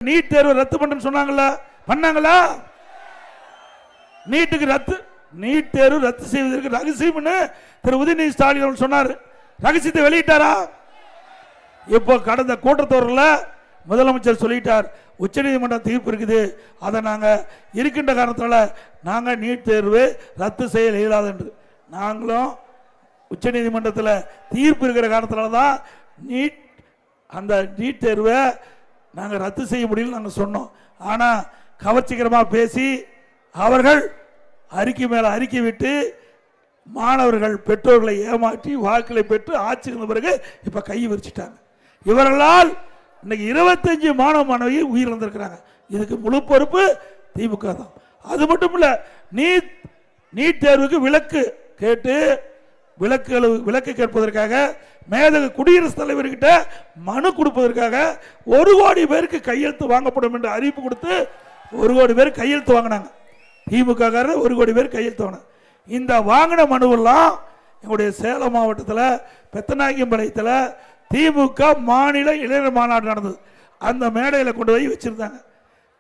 NEET தேர்வு ரத்து பண்ணு சொன்னாங்களா? பண்ணாங்களா? நீட் தேர்வு ரத்து செய்வதற்கு ரகசியம் திரு உதயநிதி ஸ்டாலின் சொன்னார். ரகசியத்தை வெளியிட்டாரா? இப்போ கடந்த கூட்டத்தொடரில் முதலமைச்சர் சொல்லிட்டார், உச்சநீதிமன்ற தீர்ப்பு இருக்குது, அதை நாங்கள் இருக்கின்ற காரணத்தால் நாங்கள் நீட் தேர்வு ரத்து செய்ய இயலாது என்று. நாங்களும் உச்சநீதிமன்றத்தில் தீர்ப்பு இருக்கிற காரணத்தினால தான் அந்த நீட் தேர்வை நாங்கள் ரத்து செய்ய முடியல நாங்கள் சொன்னோம். ஆனால் கவர்ச்சிகரமாக பேசி அவர்கள் அறிக்கை மேலே அறிக்கை விட்டு மாணவர்கள் பெற்றோர்களை ஏமாற்றி வாக்குகளை பெற்று ஆட்சி இருந்த பிறகு இப்போ கை விரிச்சிட்டாங்க. இவர்களால் இன்னைக்கு 25 மாணவ மாணவி உயிரிழந்திருக்கிறாங்க. இதுக்கு முழு பொறுப்பு திமுக தான். அது மட்டும் இல்லை, நீட் தேர்வுக்கு விலக்கு கேட்பதற்காக மேதகு குடியரசுத் தலைவர்கிட்ட மனு கொடுப்பதற்காக 1 கோடி பேருக்கு கையெழுத்து வாங்கப்படும் என்று அறிவிப்பு கொடுத்து 1 கோடி பேர் கையெழுத்து வாங்கினாங்க. திமுக 1 கோடி பேர் கையெழுத்து வாங்கினாங்க. இந்த வாங்கின மனுவெல்லாம் எங்களுடைய சேலம் மாவட்டத்தில் பெத்தநாயக்கம்பாளையத்தில் திமுக மாநில இளைஞர் மாநாடு நடந்தது. அந்த மேடையில் கொண்டு போய் வச்சிருந்தாங்க.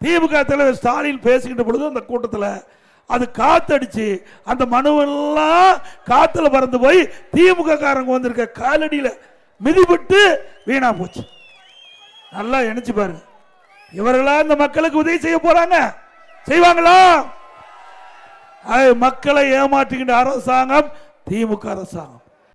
திமுக தலைவர் ஸ்டாலின் பேசிக்கிட்ட பொழுது அந்த கூட்டத்தில் அது காத்தடிச்சு அந்த மனுவெல்லாம் காத்துல பறந்து போய் திமுக காரங்க வந்திருக்க காலடியில் மிதிபட்டு வீணா போச்சு. நல்லா நினைச்சு பாருங்க. இவர்களா இந்த மக்களுக்கு உதவி செய்ய போறாங்க? செய்வாங்களா? மக்களை ஏமாற்றுகின்ற அரசாங்கம் திமுக அரசாங்கம்.